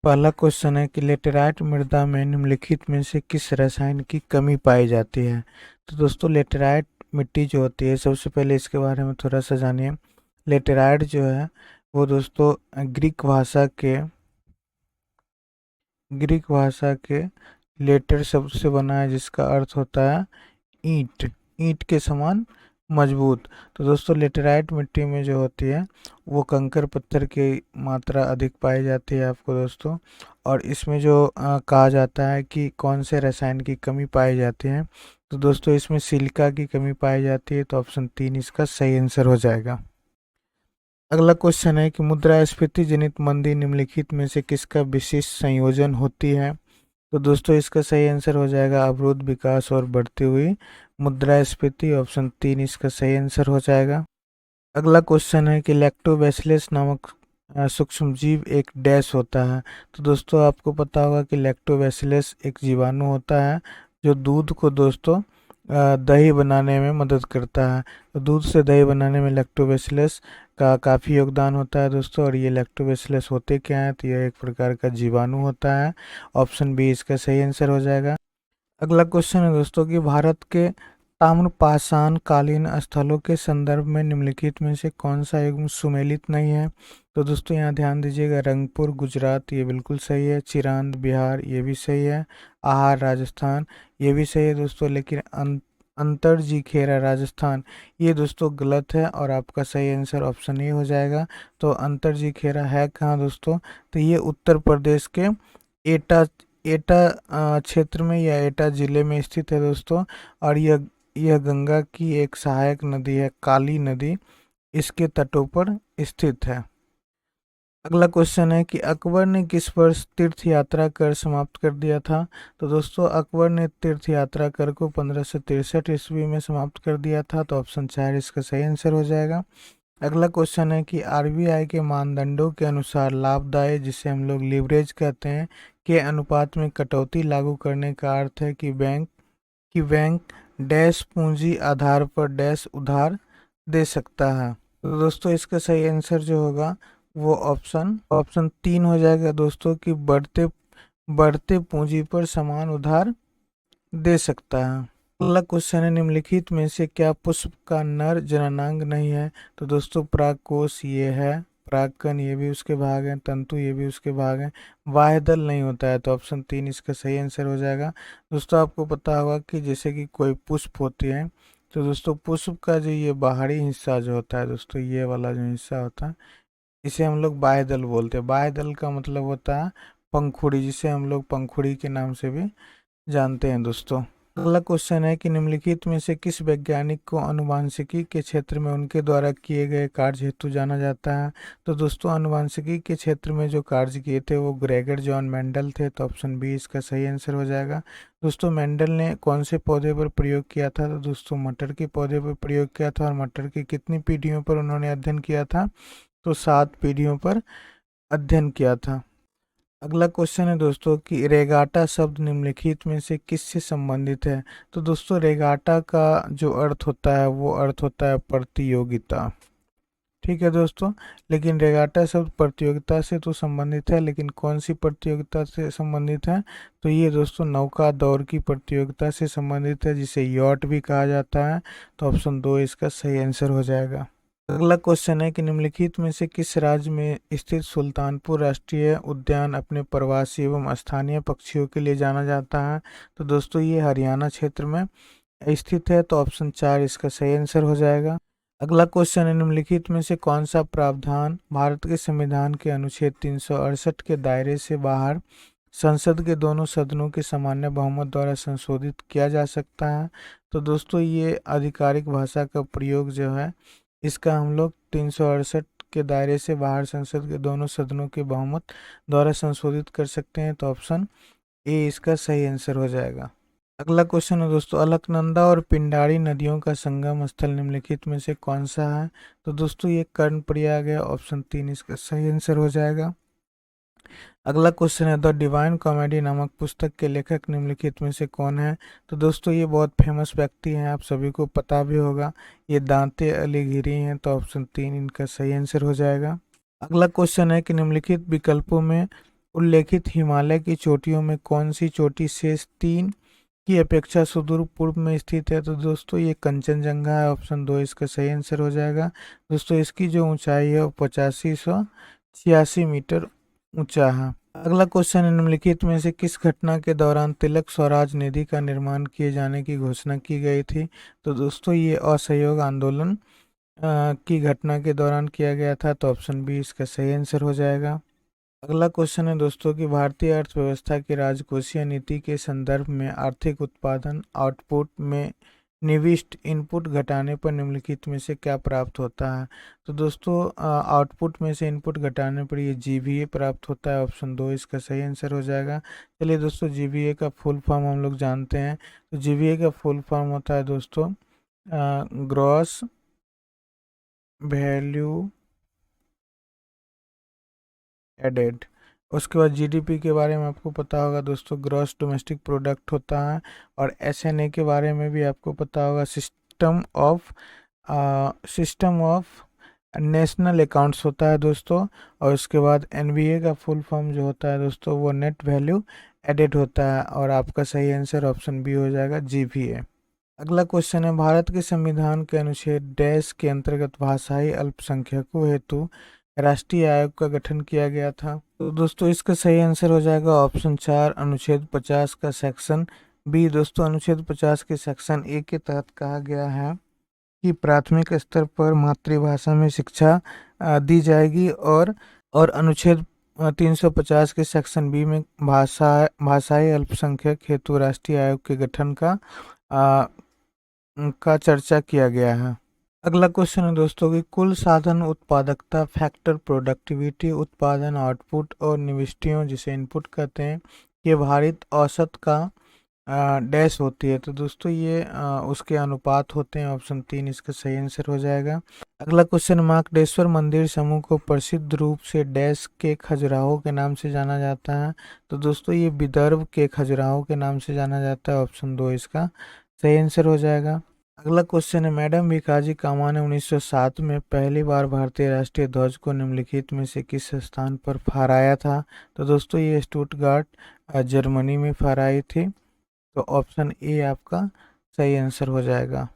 पहला क्वेश्चन है कि लेटेराइट मृदा में निम्नलिखित में से किस रसायन की कमी पाई जाती है। तो दोस्तों लेटेराइट मिट्टी जो होती है, सबसे पहले इसके बारे में थोड़ा सा जानिए। लेटेराइट जो है वो दोस्तों ग्रीक भाषा के लेटर शब्द से बना है, जिसका अर्थ होता है ईंट, ईंट के समान मजबूत। तो दोस्तों लेटेराइट मिट्टी में जो होती है वो कंकर पत्थर की मात्रा अधिक पाई जाती है आपको दोस्तों। और इसमें जो कहा जाता है कि कौन से रसायन की कमी पाई जाती है, तो दोस्तों इसमें सिलिका की कमी पाई जाती है। तो ऑप्शन 3 इसका सही आंसर हो जाएगा। अगला क्वेश्चन है कि मुद्रास्फीति जनित मंदी निम्नलिखित में से किसका विशिष्ट संयोजन होती है। तो दोस्तों इसका सही आंसर हो जाएगा अवरुद्ध विकास और बढ़ती हुई मुद्रास्फीति। ऑप्शन 3 इसका सही आंसर हो जाएगा। अगला क्वेश्चन है कि लैक्टोबैसिलस नामक सूक्ष्म जीव एक डैश होता है। तो दोस्तों आपको पता होगा कि लैक्टोबैसिलस एक जीवाणु होता है जो दूध को दोस्तों दही बनाने में मदद करता है। तो दूध से दही बनाने में लैक्टोबैसिलस का काफ़ी योगदान होता है दोस्तों। और ये लैक्टोबैसिलस होते क्या हैं, तो यह एक प्रकार का जीवाणु होता है। ऑप्शन बी इसका सही आंसर हो जाएगा। अगला क्वेश्चन है दोस्तों कि भारत के ताम्रपाषाण कालीन स्थलों के संदर्भ में निम्नलिखित में से कौन सा युग्म सुमेलित नहीं है। तो दोस्तों यहाँ ध्यान दीजिएगा, रंगपुर गुजरात ये बिल्कुल सही है, चिरांद बिहार ये भी सही है, आहार राजस्थान ये भी सही है दोस्तों, लेकिन अंतरजी खेरा राजस्थान ये दोस्तों गलत है। और आपका सही आंसर ऑप्शन ए हो जाएगा। तो अंतरजी खेरा है कहाँ दोस्तों, तो ये उत्तर प्रदेश के एटा एटा क्षेत्र में या एटा जिले में स्थित है दोस्तों। और यह गंगा की एक सहायक नदी है, काली नदी, इसके तटों पर स्थित है। अगला क्वेश्चन है कि अकबर ने किस वर्ष तीर्थ यात्रा कर समाप्त कर दिया था। तो दोस्तों अकबर ने तीर्थ यात्रा कर को 1563 ईस्वी में समाप्त कर दिया था। तो ऑप्शन 4 इसका सही आंसर हो जाएगा। अगला क्वेश्चन है कि आरबीआई के मानदंडों के अनुसार लाभदायक, जिसे हम लोग लीवरेज कहते हैं, के अनुपात में कटौती लागू करने का अर्थ है कि बैंक डैश पूंजी आधार पर डैश उधार दे सकता है। तो दोस्तों इसका सही आंसर जो होगा वो ऑप्शन 3 हो जाएगा दोस्तों, कि बढ़ते बढ़ते पूंजी पर समान उधार दे सकता है। अगला क्वेश्चन है निम्नलिखित में से क्या पुष्प का नर जननांग नहीं है। तो दोस्तों परागकोश ये है, परागकण ये भी उसके भाग हैं, तंतु ये भी उसके भाग हैं, बाह्यदल नहीं होता है। तो ऑप्शन 3 इसका सही आंसर हो जाएगा। दोस्तों आपको पता होगा कि जैसे कि कोई पुष्प होती है, तो दोस्तों पुष्प का जो ये बाहरी हिस्सा जो होता है दोस्तों, ये वाला जो हिस्सा होता है, इसे हम लोग बाह्यदल बोलते हैं। बाह्यदल का मतलब होता है पंखुड़ी, जिसे हम लोग पंखुड़ी के नाम से भी जानते हैं दोस्तों। अगला क्वेश्चन है कि निम्नलिखित में से किस वैज्ञानिक को आनुवांशिकी के क्षेत्र में उनके द्वारा किए गए कार्य हेतु जाना जाता है। तो दोस्तों आनुवांशिकी के क्षेत्र में जो कार्य किए थे वो ग्रेगर जॉन मेंडल थे। तो ऑप्शन बी इसका सही आंसर हो जाएगा। दोस्तों मेंडल ने कौन से पौधे पर प्रयोग किया था। तो दोस्तों मटर के पौधे पर प्रयोग किया था। और मटर की कितनी पीढ़ियों पर उन्होंने अध्ययन किया था, तो 7 पीढ़ियों पर अध्ययन किया था। अगला क्वेश्चन है दोस्तों कि रेगाटा शब्द निम्नलिखित में से किससे संबंधित है। तो दोस्तों रेगाटा का जो अर्थ होता है वो अर्थ होता है प्रतियोगिता। ठीक है दोस्तों, लेकिन रेगाटा शब्द प्रतियोगिता से तो संबंधित है, लेकिन कौन सी प्रतियोगिता से संबंधित है, तो ये दोस्तों नौका दौड़ की प्रतियोगिता से संबंधित है, जिसे यॉट भी कहा जाता है। तो ऑप्शन 2 इसका सही आंसर हो जाएगा। अगला क्वेश्चन है कि निम्नलिखित में से किस राज्य में स्थित सुल्तानपुर राष्ट्रीय उद्यान अपने प्रवासी एवं स्थानीय पक्षियों के लिए जाना जाता है। तो दोस्तों ये हरियाणा क्षेत्र में स्थित है। तो ऑप्शन 4 इसका सही आंसर हो जाएगा। अगला क्वेश्चन है निम्नलिखित में से कौन सा प्रावधान भारत के संविधान के अनुच्छेद 368 के दायरे से बाहर संसद के दोनों सदनों के सामान्य बहुमत द्वारा संशोधित किया जा सकता है। तो दोस्तों ये आधिकारिक भाषा का प्रयोग जो है, इसका हम लोग 368 के दायरे से बाहर संसद के दोनों सदनों के बहुमत द्वारा संशोधित कर सकते हैं। तो ऑप्शन ए इसका सही आंसर हो जाएगा। अगला क्वेश्चन है दोस्तों अलकनंदा और पिंडारी नदियों का संगम स्थल निम्नलिखित में से कौन सा है। तो दोस्तों ये कर्णप्रयाग है। ऑप्शन 3 इसका सही आंसर हो जाएगा। अगला क्वेश्चन है द डिवाइन कॉमेडी नामक पुस्तक के लेखक निम्नलिखित में से कौन है। तो दोस्तों ये बहुत फेमस व्यक्ति हैं, आप सभी को पता भी होगा, ये दांते अलीगिरी हैं। तो ऑप्शन 3 इनका सही आंसर हो जाएगा। अगला क्वेश्चन है कि निम्नलिखित विकल्पों में उल्लेखित हिमालय की चोटियों में कौन सी चोटी शेष तीन की अपेक्षा सुदूर पूर्व में स्थित है? तो दोस्तों ये कंचनजंगा है, ऑप्शन 2 इसका सही आंसर हो जाएगा। दोस्तों इसकी जो ऊंचाई है वो 8586 मीटर ऊंचा है। अगला क्वेश्चन है, निम्नलिखित में से किस घटना के दौरान तिलक स्वराज निधि का निर्माण किए जाने की घोषणा की गई थी? तो दोस्तों ये असहयोग आंदोलन की घटना के दौरान किया गया था, तो ऑप्शन बी इसका सही आंसर हो जाएगा। अगला क्वेश्चन है दोस्तों कि भारतीय अर्थव्यवस्था की राजकोषीय नीति के संदर्भ में आर्थिक उत्पादन आउटपुट में निविष्ट इनपुट घटाने पर निम्नलिखित में से क्या प्राप्त होता है? तो दोस्तों आउटपुट में से इनपुट घटाने पर ये जीवीए प्राप्त होता है, ऑप्शन 2 इसका सही आंसर हो जाएगा। चलिए दोस्तों जीवीए का फुल फॉर्म हम लोग जानते हैं। तो जीवीए का फुल फॉर्म होता है दोस्तों ग्रॉस वैल्यू एडेड। उसके बाद जीडीपी के बारे में आपको पता होगा दोस्तों, ग्रॉस डोमेस्टिक प्रोडक्ट होता है। और एसएनए के बारे में भी आपको पता होगा, सिस्टम ऑफ नेशनल अकाउंट्स होता है दोस्तों। और उसके बाद एनवीए का फुल फॉर्म जो होता है दोस्तों वो नेट वैल्यू एडेड होता है, और आपका सही आंसर ऑप्शन बी हो जाएगा, जीवीए। अगला क्वेश्चन है, भारत के संविधान के अनुच्छेद डैश के अंतर्गत भाषाई अल्पसंख्यकों हेतु राष्ट्रीय आयोग का गठन किया गया था? तो दोस्तों इसका सही आंसर हो जाएगा ऑप्शन 4 अनुच्छेद 50 का सेक्शन बी। दोस्तों अनुच्छेद 50 के सेक्शन ए के तहत कहा गया है कि प्राथमिक स्तर पर मातृभाषा में शिक्षा दी जाएगी, और अनुच्छेद 350 के सेक्शन बी में भाषाई अल्पसंख्यक हेतु राष्ट्रीय आयोग के गठन का चर्चा किया गया है। अगला क्वेश्चन है दोस्तों कि कुल साधन उत्पादकता फैक्टर प्रोडक्टिविटी उत्पादन आउटपुट और निविष्टियों जिसे इनपुट कहते हैं ये भारित औसत का डैश होती है? तो दोस्तों ये उसके अनुपात होते हैं, ऑप्शन 3 इसका सही आंसर हो जाएगा। अगला क्वेश्चन, मार्कंडेश्वर मंदिर समूह को प्रसिद्ध रूप से डैश के खजुराहो के नाम से जाना जाता है? तो दोस्तों ये विदर्भ के खजुराहो के नाम से जाना जाता है, ऑप्शन 2 इसका सही आंसर हो जाएगा। अगला क्वेश्चन है, मैडम भिकाजी कामा ने 1907 में पहली बार भारतीय राष्ट्रीय ध्वज को निम्नलिखित में से किस स्थान पर फहराया था? तो दोस्तों ये स्टुटगार्ट जर्मनी में फहराई थी, तो ऑप्शन ए आपका सही आंसर हो जाएगा।